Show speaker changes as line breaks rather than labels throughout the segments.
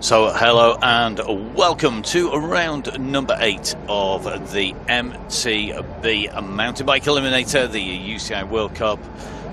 So hello and welcome to round number 8 of the MTB Mountain Bike Eliminator, the UCI World Cup,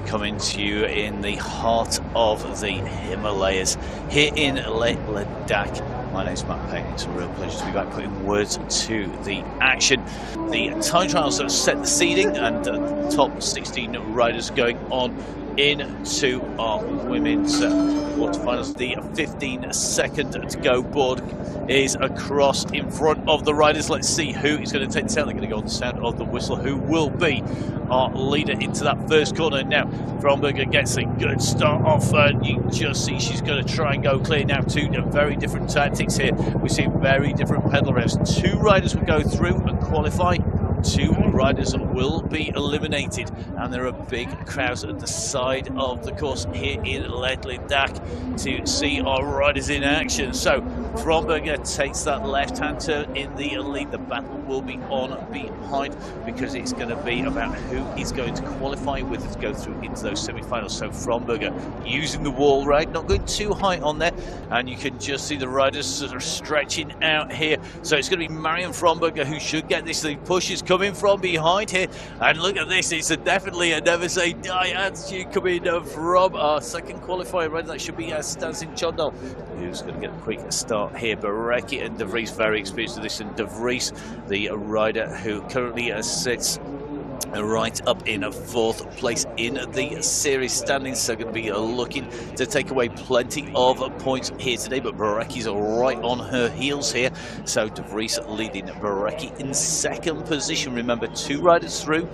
coming to you in the heart of the Himalayas here in Ladakh. My name's Matt Payne. It's a real pleasure to be back putting words to the action. The time trials have set the seeding and the top 16 riders going on into our women's quarterfinals. The 15-second to go board is across in front of the riders. Let's see who is going to take this out. They're going to go on the sound of the whistle. Who will be our leader into that first corner? Now, Fromberger gets a good start off. You can just see she's going to try and go clear. Now, two very different tactics here. We see very different pedal revs. Two riders will go through and qualify. Two riders will be eliminated, and there are big crowds at the side of the course here in Ladakh to see our riders in action. So Fromberger takes that left-hand turn in the lead. The battle will be on behind because it's going to be about who is going to qualify with to go through into those semi-finals. So Fromberger using the wall ride, not going too high on there, and you can just see the riders sort of stretching out here. So it's going to be Marion Fromberger who should get this. The push is coming from behind here, and look at this, it's definitely a never say die attitude coming from our second qualifier rider. That should be Stasin Chondal, who's going to get a quick start here. Barecki and De Vries very experienced with this, and De Vries, the rider who currently sits right up in fourth place in the series standings, so going to be looking to take away plenty of points here today. But Barecki's right on her heels here, so De Vries leading Barecki in second position. Remember, two riders through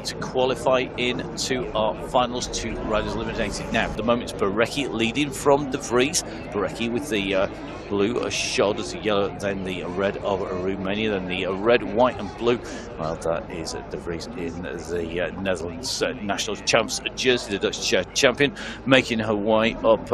to qualify into our finals, two riders eliminated. Now at the moment it's Barecki leading from De Vries. Barecki with the blue shoulders, the yellow, then the red of Romania, then the red, white and blue. Well, that is De Vries in the Netherlands national champs jersey, the Dutch champion, making her way up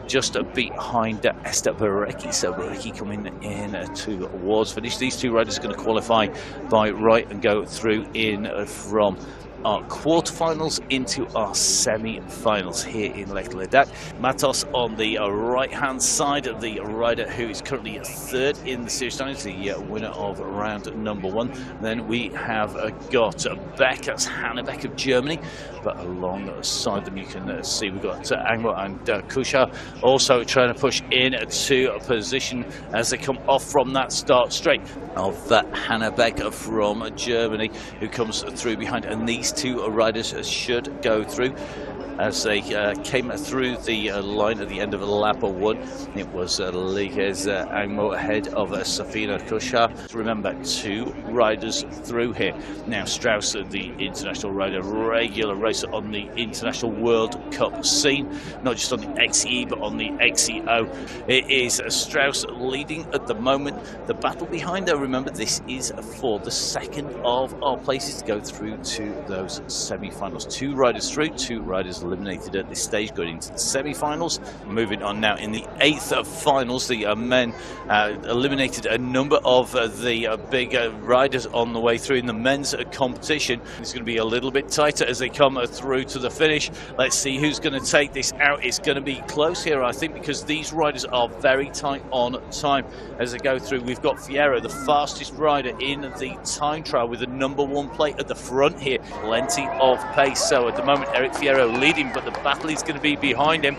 just behind Esther Barecki. So Barecki coming in towards finish. These two riders are going to qualify by right and go through in from our quarterfinals into our semi-finals here in Ladakh. Matos on the right-hand side of the rider who is currently third in the series standings, the winner of round number 1. Then we have got Beck, that's Hannah Beck of Germany, but alongside them you can see we've got Angmo and Kusha also trying to push into a position as they come off from that start straight of that Hannah Beck from Germany, who comes through behind, and these two riders should go through as they came through the line at the end of lap 1. It was Liges Angmo ahead of Safina Kusha. Remember, two riders through here. Now Strauss, the international rider, regular racer on the International World Cup scene, not just on the XE but on the XEO. It is Strauss leading at the moment. The battle behind her, remember, this is for the second of our places to go through to those semi-finals. Two riders through, two riders eliminated at this stage going into the semi-finals. Moving on now in the 8th of finals, the men eliminated a number of the big riders on the way through in the men's competition. It's going to be a little bit tighter as they come through to the finish. Let's see who's going to take this out. It's going to be close here, I think, because these riders are very tight on time as they go through. We've got Fierro, the fastest rider in the time trial, with the number 1 plate at the front here. Plenty of pace. So at the moment Eric Fierro leading, but the battle is going to be behind him.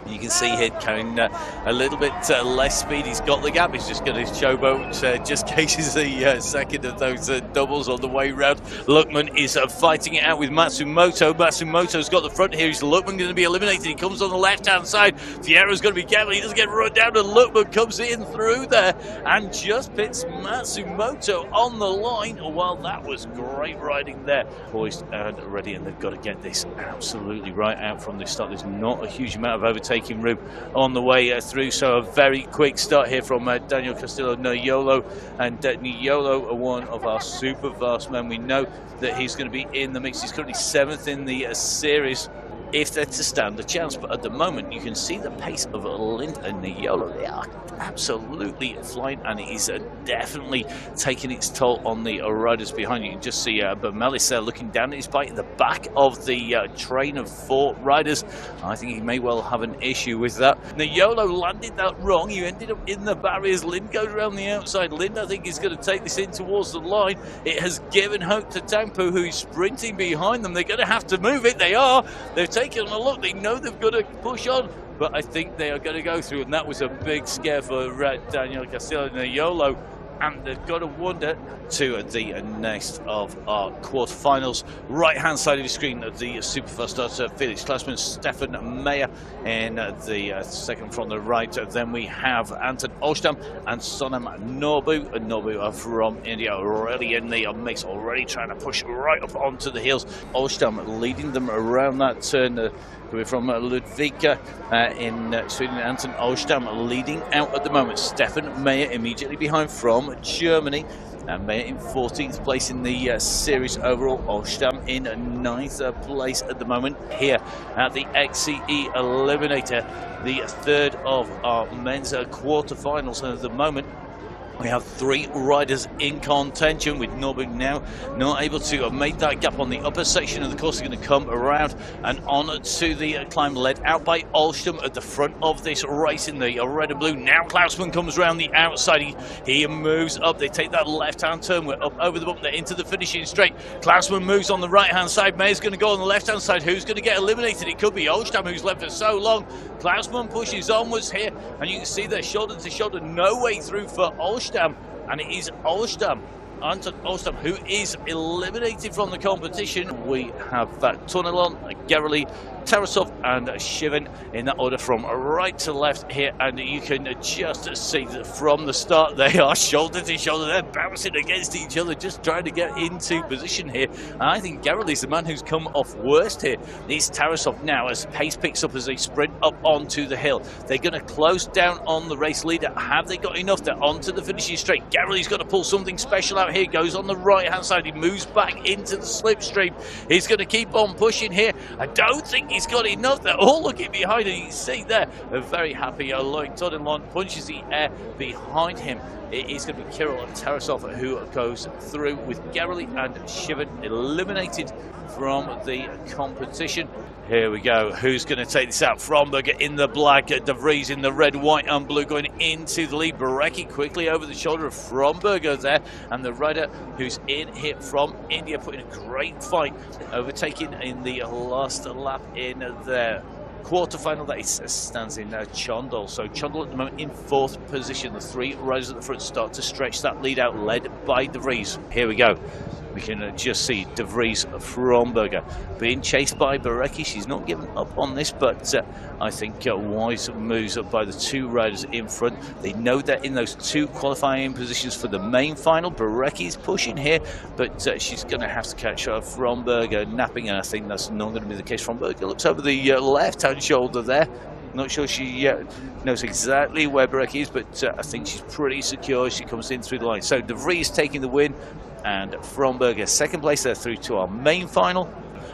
You can see here carrying a little bit less speed. He's got the gap. He's just going to showboat just cases the second of those doubles on the way round. Luckman is fighting it out with Matsumoto. Matsumoto's got the front here. Is Luckman going to be eliminated? He comes on the left-hand side. Fierro's going to be careful. He doesn't get run down, and Luckman comes in through there and just pits Matsumoto on the line. Well, that was great riding there. Poised and ready, and they've got to get this absolutely right out from the start. There's not a huge amount of overtaking room on the way through, so a very quick start here from Daniel Castillo Niolo, and Niolo, one of our super fast men. We know that he's going to be in the mix. He's currently 7th in the series if they're to stand a chance. But at the moment, you can see the pace of Linda and Niolo. They are absolutely flying, and it is definitely taking its toll on the riders behind you. You can just see Bermelis there looking down at his bike at the back of the train of 4 riders. I think he may well have an issue with that. Niolo landed that wrong. He ended up in the barriers. Lind goes around the outside. Lind, I think, is going to take this in towards the line. It has given hope to Tampu, who is sprinting behind them. They're going to have to move it. They are. They've taken a look. They know they've got to push on, but I think they are going to go through, and that was a big scare for Daniel Castillo and Niolo. And they've got to wander to the next of our quarterfinals. Right hand side of the screen, the superfast starter Felix Klausmann, Stefan Meyer in the second from the right. Then we have Anton Olstam and Sonam Norbu. Norbu are from India, already in the mix, already trying to push right up onto the heels. Olstam leading them around that turn. We're from Ludvika in Sweden. Anton Olstam leading out at the moment. Stefan Meyer immediately behind from Germany. And Meyer in 14th place in the series overall. Olstam in 9th place at the moment here at the XCE Eliminator, the third of our men's quarterfinals. And at the moment, we have 3 riders in contention, with Norberg now not able to make that gap on the upper section of the course. They're going to come around and on to the climb, led out by Olstam at the front of this race in the red and blue. Now Klausmann comes around the outside. He moves up. They take that left-hand turn. We're up over the bump. They're into the finishing straight. Klausmann moves on the right-hand side. Mayer's going to go on the left-hand side. Who's going to get eliminated? It could be Olstam, who's led for so long. Klausmann pushes onwards here, and you can see they're shoulder to shoulder. No way through for Olstam. And it is Olstam, Anton Olstam, who is eliminated from the competition. We have Tonelon, Gerali, Tarasov and Shivan in that order from right to left here, and you can just see that from the start they are shoulder to shoulder. They're bouncing against each other, just trying to get into position here. And I think Gerali is the man who's come off worst here. It's Tarasov now as pace picks up as they sprint up onto the hill. They're going to close down on the race leader. Have they got enough? They're onto the finishing straight. Gerali's got to pull something special out here. Goes on the right hand side. He moves back into the slipstream. He's going to keep on pushing here. I don't think he's got enough. They're all looking behind him. You can see there a very happy Loic Todenlon punches the air behind him. It is going to be Kirill and Tarasov who goes through, with Gerali and Shivan eliminated from the competition. Here we go. Who's going to take this out? Fromberger in the black, De Vries in the red, white and blue going into the lead. Barecki quickly over the shoulder of Fromberger there, and the rider who's in here from India putting a great fight, overtaking in the last lap in there. Quarterfinal, that is, stands in Chondol. So Chondol at the moment in 4th position. The 3 riders at the front start to stretch that lead out, led by De Vries. Here we go. We can just see De Vries Fromberger being chased by Barecki. She's not giving up on this, but I think wise moves by the 2 riders in front. They know they're in those 2 qualifying positions for the main final. Barecki's pushing here, but she's going to have to catch Fromberger napping, and I think that's not going to be the case. Fromberger looks over the left-hand shoulder there. Not sure she knows exactly where Barecki is, but I think she's pretty secure as she comes in through the line. So De Vries taking the win, and Fromberger second place there through to our main final.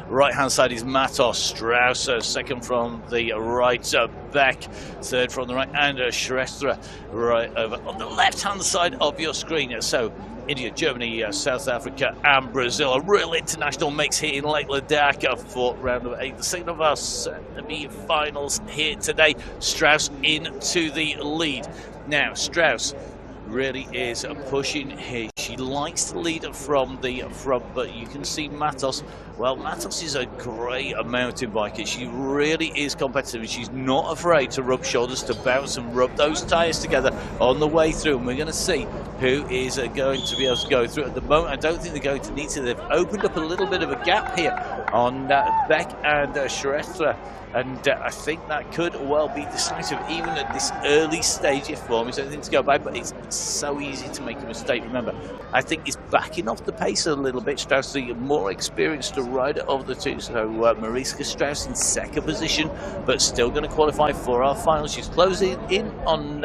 Right hand side is Matos, Strauss second from the right, Beck third from the right, and Schrestra right over on the left hand side of your screen. So India, Germany, South Africa and Brazil. A real international mix here in Lake Ladakh for round of 8. The second of our semi-finals here today. Strauss into the lead. Now Strauss really is pushing here. She likes to lead from the front, but you can see Matos. Well, Matos is a great mountain biker. She really is competitive, and she's not afraid to rub shoulders, to bounce and rub those tyres together on the way through. And we're going to see who is going to be able to go through. At the moment, I don't think they're going to need to. They've opened up a little bit of a gap here on Beck and Schrestra. And I think that could well be decisive, even at this early stage if form is anything to go by. But it's so easy to make a mistake. Remember, I think it's backing off the pace a little bit. Strauss, the more experienced rider of the 2. So Mariska Strauss in second position, but still going to qualify for our final. She's closing in on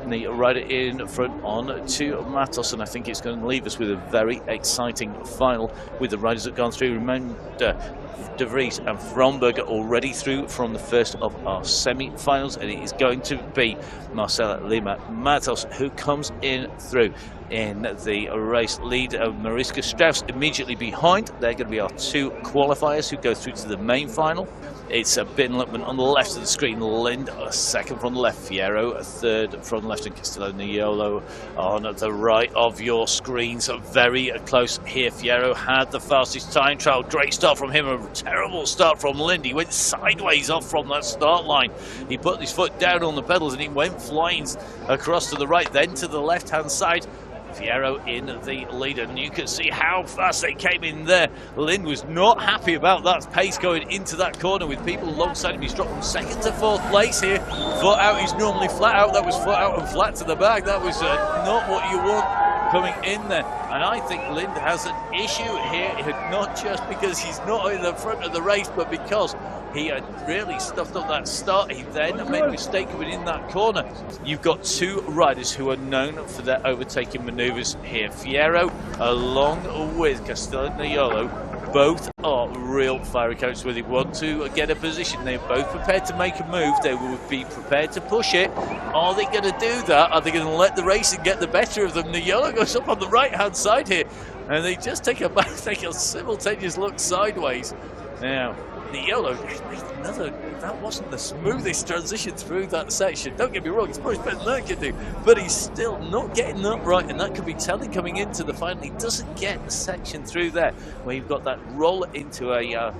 the rider in front on to Matos, and I think it's going to leave us with a very exciting final with the riders that have gone through. Remember, De Vries and Fromberg already through from the first of our semi-finals, and it is going to be Marcela Lima Matos who comes in through in the race lead of Mariska Strauss immediately behind. They're going to be our two qualifiers who go through to the main final. It's Ben Luckman on the left of the screen, Lind second from the left, Fierro third from the left, and Castellaniolo on the right of your screens. Very close here. Fierro had the fastest time trial. Great start from him, a terrible start from Lind. He went sideways off from that start line. He put his foot down on the pedals and he went flying across to the right, then to the left hand side. Fierro in the lead, and you can see how fast they came in there. Lind was not happy about that pace going into that corner with people alongside him. He's dropped from second to fourth place here. Foot out, he's normally flat out. That was foot out and flat to the back. That was not what you want coming in there. And I think Lind has an issue here, not just because he's not in the front of the race, but because he had really stuffed up that start. He then made a mistake coming in that corner. You've got two riders who are known for their overtaking manoeuvres here. Fierro along with Castellaniolo. Both are real fiery characters where they want to get a position. They're both prepared to make a move. They will be prepared to push it. Are they going to do that? Are they going to let the racing get the better of them? The yellow goes up on the right-hand side here, and they just take a simultaneous look sideways. Now, the yellow, that wasn't the smoothest transition through that section. Don't get me wrong, it's much better than that can do, but he's still not getting that right, and that could be telling coming into the final. He doesn't get the section through there where you've got that roll into a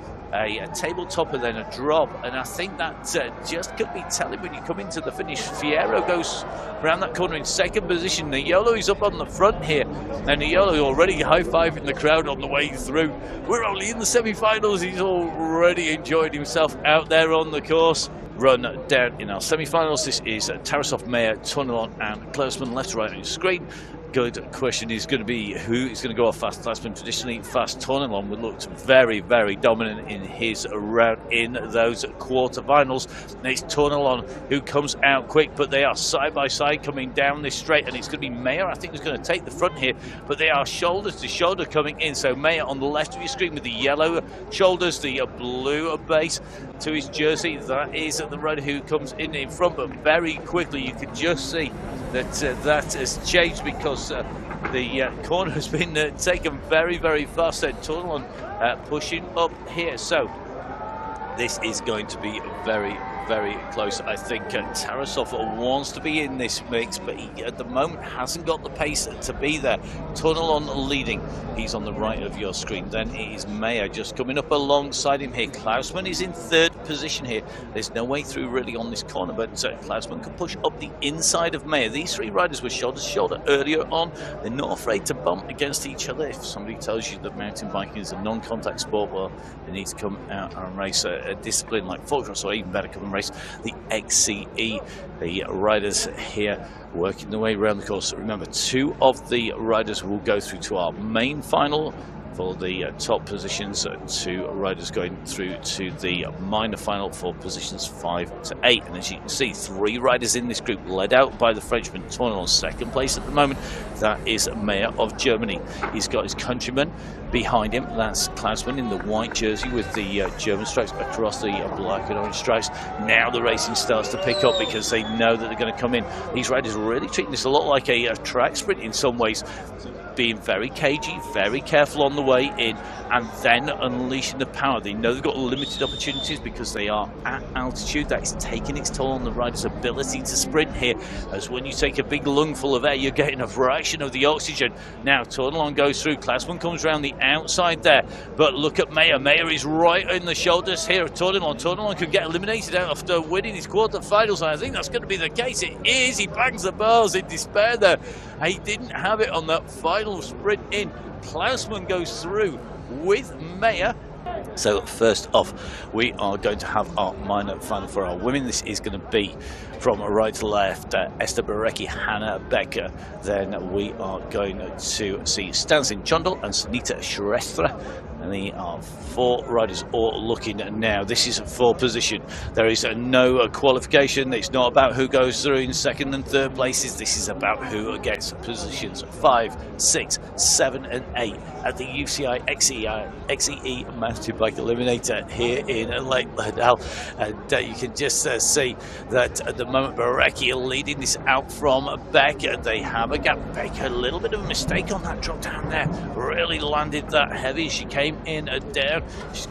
tabletop and then a drop, and I think that just could be telling when you come into the finish. Fierro goes around that corner in second position. The yellow is up on the front here, and the yellow already high-fiving the crowd on the way through. We're only in the semi-finals. He's already enjoyed himself out there on the course. Run down in our semi-finals. This is Tarasov, Mayer, Tornelon and Klausman left to right on your screen. Good question is going to be who is going to go off fast. Klausman traditionally fast. Tornelon would looked very, very dominant in his round in those quarterfinals. And it's Tornelon who comes out quick, but they are side by side coming down this straight, and it's going to be Mayer, I think, who's going to take the front here, but they are shoulder to shoulder coming in. So Mayer on the left of your screen with the yellow shoulders, the blue base to his jersey. That is the rider who comes in front, but very quickly you can just see that that has changed because the corner has been taken very, very fast. And Tornelon pushing up here. So this is going to be very, very close. I think Tarasov wants to be in this mix, but he at the moment hasn't got the pace to be there. Tornelon leading. He's on the right of your screen. Then it is Mayer just coming up alongside him here. Klausman is in third position here. There's no way through really on this corner, but Klausman can push up the inside of Mayer. These three riders were shoulder to shoulder earlier on. They're not afraid to bump against each other. If somebody tells you that mountain biking is a non-contact sport, well, they need to come out and race a discipline like footcross, or even better, come and race the XCE. The riders here working their way around the course. Remember, two of the riders will go through to our main final for the top positions, two riders going through to the minor final for positions 5 to 8. And as you can see, three riders in this group led out by the Frenchman Tornelon, second place at the moment. That is Mayer of Germany. He's got his countryman behind him. That's Klausman in the white jersey with the German stripes across the black and orange stripes. Now the racing starts to pick up because they know that they're going to come in. These riders are really treating this a lot like a track sprint in some ways, being very cagey, very careful on the way in, and then unleashing the power. They know they've got limited opportunities because they are at altitude. That is taking its toll on the rider's ability to sprint here, as when you take a big lungful of air, you're getting a fraction of the oxygen. Now Tornelon goes through. Klausman comes around the outside there, but look at Mayer. Mayer is right in the shoulders here of Tornelon. Tornelon could get eliminated out after winning his quarterfinals, and I think that's going to be the case. It is. He bangs the bars in despair there. He didn't have it on that final sprint in. Klausman goes through with Mayer. So first off, we are going to have our minor final for our women. This is going to be from right to left, Esther Barecki, Hannah Becker. Then we are going to see Stanzin Chondal and Sunita Shrestha. And the 4 riders all looking now. This is for position. There is no qualification. It's not about who goes through in second and third places. This is about who gets positions 5, 6, 7 and 8 at the UCI XEE Mountainbike Eliminator here in Lake Ladakh. And you can just see that at the moment Barecki are leading this out from Beck. They have a gap. Beck had a little bit of a mistake on that drop down there. Really landed that heavy. She came in down. She's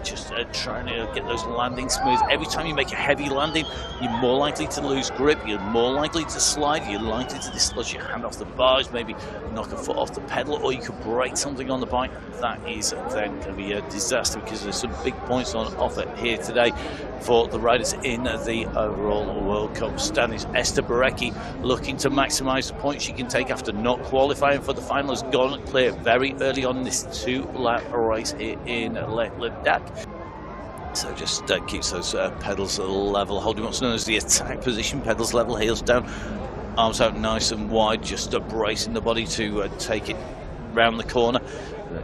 just trying to get those landings smooth. Every time you make a heavy landing, you're more likely to lose grip, you're more likely to slide, you're likely to dislodge your hand off the bars, maybe knock a foot off the pedal, or you could break something on the bike. That is then going to be a disaster, because there's some big points on offer here today for the riders in the overall World Cup standings. Esther Barecki looking to maximise the points she can take after not qualifying for the final, has gone clear very early on this 2-lap race here in Lake Ladakh. So just keeps those pedals level, holding what's known as the attack position, pedals level, heels down, arms out nice and wide, just bracing the body to take it round the corner.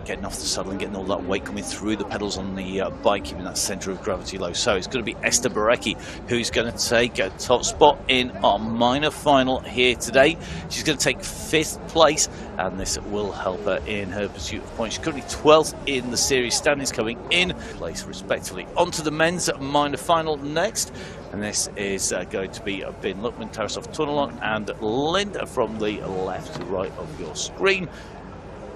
Getting off the saddle and getting all that weight coming through the pedals on the bike, keeping that centre of gravity low. So it's going to be Esther Barecki who's going to take a top spot in our minor final here today. She's going to take 5th place, and this will help her in her pursuit of points. She's currently 12th in the series standings, coming in place respectively. On to the men's minor final next. And this is going to be Ben Luckman, Tarasov Tunnelon, and Linda from the left to right of your screen.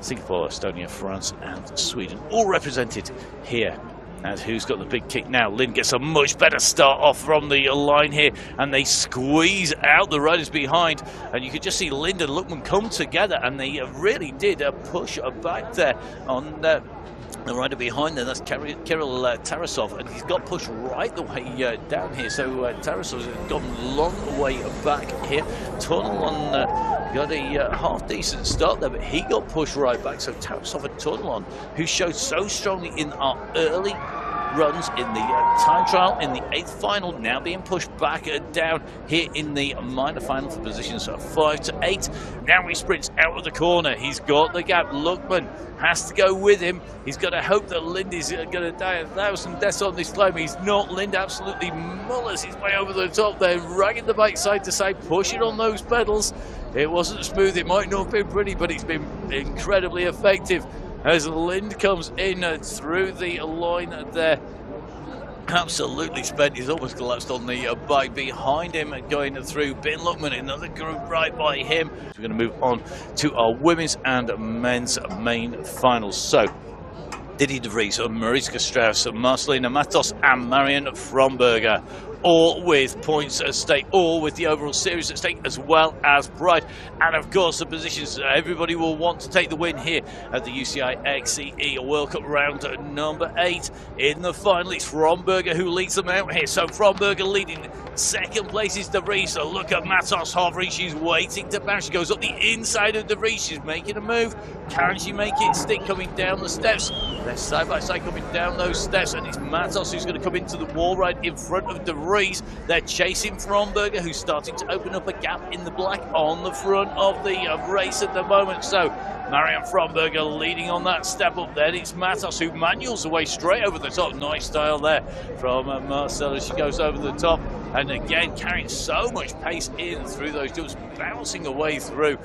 Singapore, Estonia, France and Sweden all represented here. And who's got the big kick now? Lynn gets a much better start off from the line here, and they squeeze out the riders behind, and you could just see Linda and Luckman come together, and they really did push back there on the rider behind there. That's Kirill Tarasov, and he's got pushed right the way down here. So Tarasov has gone a long way back here. Tunnelon got a half decent start there, but he got pushed right back. So Tarasov and Tunnelon, who showed so strongly in our early runs in the time trial in the 8th final, now being pushed back down here in the minor final for positions 5 to 8. Now he sprints out of the corner. He's got the gap. Luckman has to go with him. He's got to hope that Lindy's going to die 1,000 deaths on this climb. He's not. Linda absolutely mullers his way over the top there, ragging the bike side to side, pushing on those pedals. It wasn't smooth. It might not have been pretty, but it's been incredibly effective as Lind comes in through the line there. Absolutely spent. He's almost collapsed on the bike behind him, going through Ben Luckman, another group right by him. So we're going to move on to our women's and men's main finals. So Didi De Vries, Mariska Strauss, Marcelina Matos and Marion Fromberger, all with points at stake, all with the overall series at stake, as well as pride. And of course the positions, everybody will want to take the win here at the UCI XEE World Cup round number 8. In the final, it's Fromberger who leads them out here. So Fromberger leading. Second place is De Vries. So look at Matos hovering. She's waiting to bounce. She goes up the inside of De Vries. She's making a move. Can she make it stick coming down the steps? They're side by side coming down those steps, and it's Matos who's going to come into the wall right in front of De Vries. They're chasing Fromberger, who's starting to open up a gap in the black on the front of the race at the moment. So Marion Fromberger leading on that step up there. It's Matos who manuals away straight over the top. Nice style there from Marcella. She goes over the top, and again carrying so much pace in through those jumps, bouncing away through.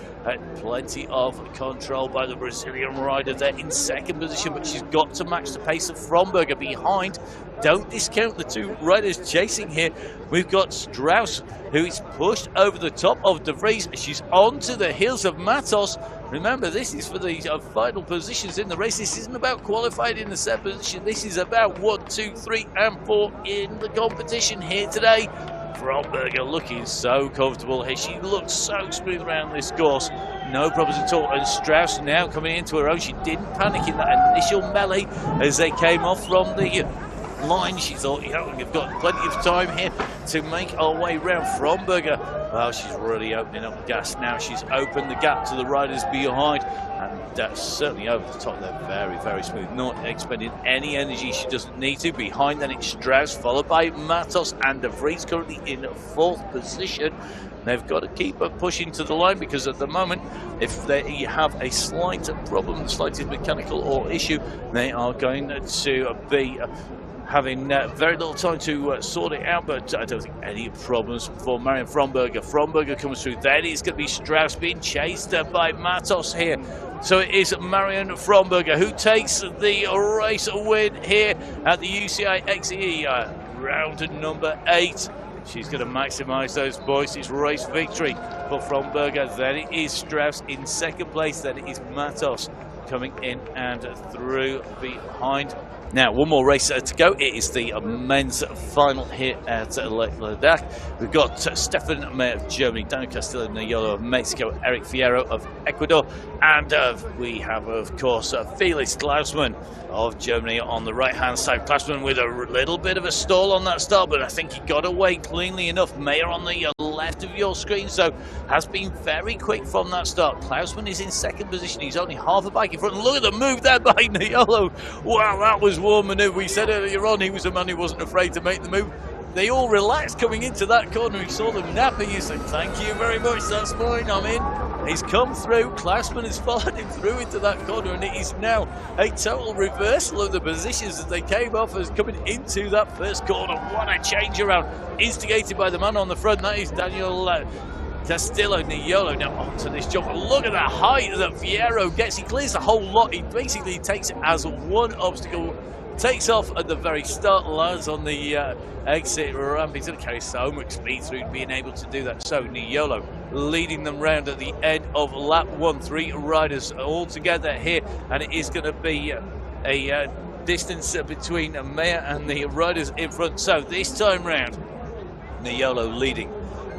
Plenty of control by the Brazilian rider there in second position, but she's got to match the pace of Fromberger behind. Don't discount the two riders chasing here. We've got Strauss, who is pushed over the top of De Vries. She's onto the heels of Matos. Remember, this is for the final positions in the race. This isn't about qualified in the set position. This is about 1, 2, 3 and 4 in the competition here today. Fromberger looking so comfortable here. She looked so smooth around this course. No problems at all. And Strauss now coming into her own. She didn't panic in that initial melee as they came off from the line. She thought, we've got plenty of time here to make our way round Fromberger. Well, she's really opening up gas now. She's opened the gap to the riders behind, and that's certainly over the top. They're very, very smooth, not expending any energy she doesn't need to. Behind then it's Strauss, followed by Matos and De Vries, currently in 4th position. They've got to keep pushing to the line, because at the moment, if they have a slight problem, the slightest mechanical or issue, they are going to be having very little time to sort it out. But I don't think any problems for Marion Fromberger. Fromberger comes through. Then it's going to be Strauss being chased by Matos here. So it is Marion Fromberger who takes the race win here at the UCI XE round number 8. She's going to maximise those points. It's race victory for Fromberger. Then it is Strauss in 2nd place. Then it is Matos coming in and through behind. Now, one more race to go. It is the men's final here at Ladakh. We've got Stefan May of Germany, Daniel Castillo of Mexico, Eric Fierro of Ecuador, and we have, of course, Felix Klausmann of Germany on the right-hand side. Klausmann with a little bit of a stall on that start, but I think he got away cleanly enough. Mayer on the left of your screen, so has been very quick from that start. Klausmann is in 2nd position. He's only half a bike in front. Look at the move there by Niolo. Wow, that was one maneuver. We said earlier on he was a man who wasn't afraid to make the move. They all relaxed coming into that corner. He saw them napping. He said, "Thank you very much, that's mine, I'm in." He's come through. Klausmann has followed him through into that corner, and it is now a total reversal of the positions as they came off as coming into that first corner. What a change around, instigated by the man on the front. That is Daniel Castillo Niolo. Now onto this jump. Look at the height that Fierro gets. He clears the whole lot. He basically takes it as one obstacle. Takes off at the very start, lands on the exit ramp. He's going to carry so much speed through being able to do that. So Niolo leading them round at the end of lap 1. 3 riders all together here, and it is going to be a distance between Mayer and the riders in front. So this time round, Niolo leading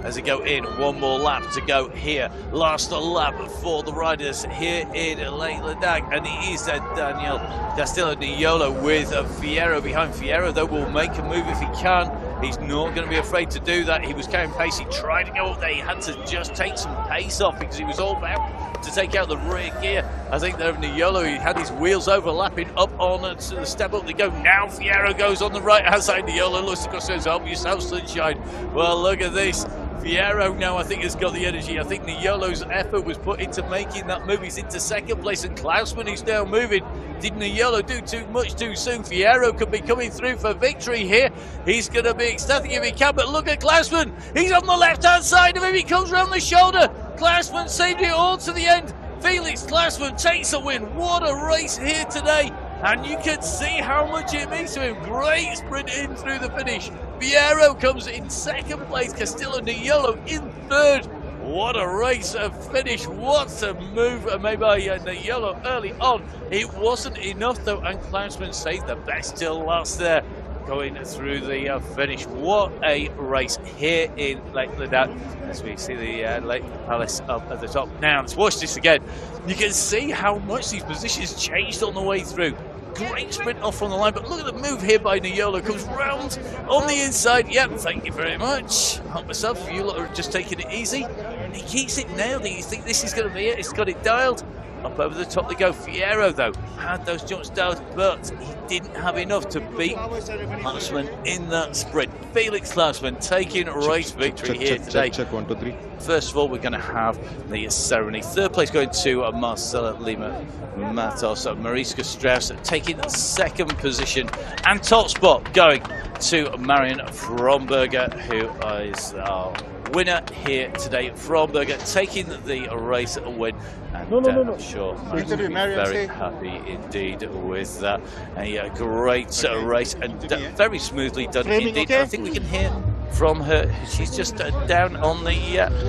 as they go in. One more lap to go here. Last lap for the riders here in Lake Ladakh, and it is Daniel Castillo Niolo with Fierro behind. Fierro, though, will make a move if he can. He's not going to be afraid to do that. He was carrying pace. He tried to go up there. He had to just take some pace off because he was all about to take out the rear gear. I think there of Niolo, he had his wheels overlapping up on to the step up they go. Now Fierro goes on the right hand side. Niolo looks across and says, "Help yourself, sunshine." Well, look at this. Fierro now, I think, has got the energy. I think Niolo's effort was put into making that move. He's into 2nd place, and Klausmann is now moving. Did Niolo do too much too soon? Fierro could be coming through for victory here. He's going to be ecstatic if he can, but look at Klausmann. He's on the left-hand side of him. He comes around the shoulder. Klausmann saved it all to the end. Felix Klausmann takes a win. What a race here today. And you can see how much it means to him. Great sprint in through the finish. Fierro comes in 2nd place. Castillo Niolo in 3rd. What a race finish. What a move made by Niolo early on. It wasn't enough though, and Klausmann saved the best till last there, going through the finish. What a race here in Lake Ladakh as we see the Lake Palace up at the top. Now let's watch this again. You can see how much these positions changed on the way through. Great sprint off from the line, but look at the move here by Niolo. Comes round on the inside. Yep, thank you very much. Help myself, you lot are just taking it easy. And he keeps it nailed. You think this is going to be it? He's got it dialed. Up over the top they go. Fierro, though, had those jumps dialed, but he didn't have enough to beat Klausmann in that sprint. Felix Klausmann taking race victory here today.
Check 1, 2, 3.
First of all, we're going to have the ceremony. 3rd place going to Marcela Lima Matos. Mariska Strauss taking 2nd position. And top spot going to Marion Fromberger, who is our winner here today. Fromberger taking the race win. And I'm sure Marion will be very happy indeed with that. A great race and very smoothly done indeed. I think we can hear from her. She's just down on the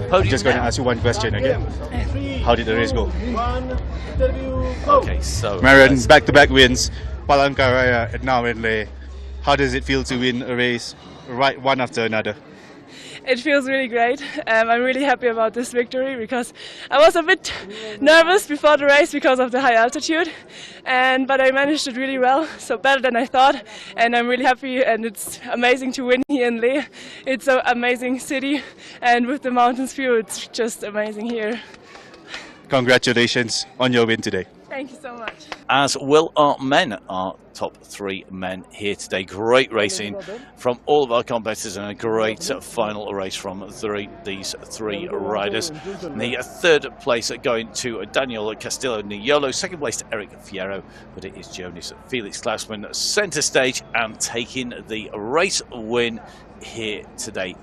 podium.
I'm just going to ask you one question again. How did the race go?
Okay, so
Marion, back-to-back wins. Palangkaraya and now in Leh. How does it feel to win a race right one after another?
It feels really great. I'm really happy about this victory because I was a bit nervous before the race because of the high altitude, but I managed it really well, so better than I thought, and I'm really happy, and it's amazing to win here in Leh. It's an amazing city, and with the mountains view, it's just amazing here.
Congratulations on your win today.
Thank you so much.
As will our men, our top three men here today. Great racing from all of our competitors and a great final race from these three riders. The third place going to Daniel Castillo-Niolo, second place to Eric Fierro, but it is Jonas Felix Klausman centre stage and taking the race win here today.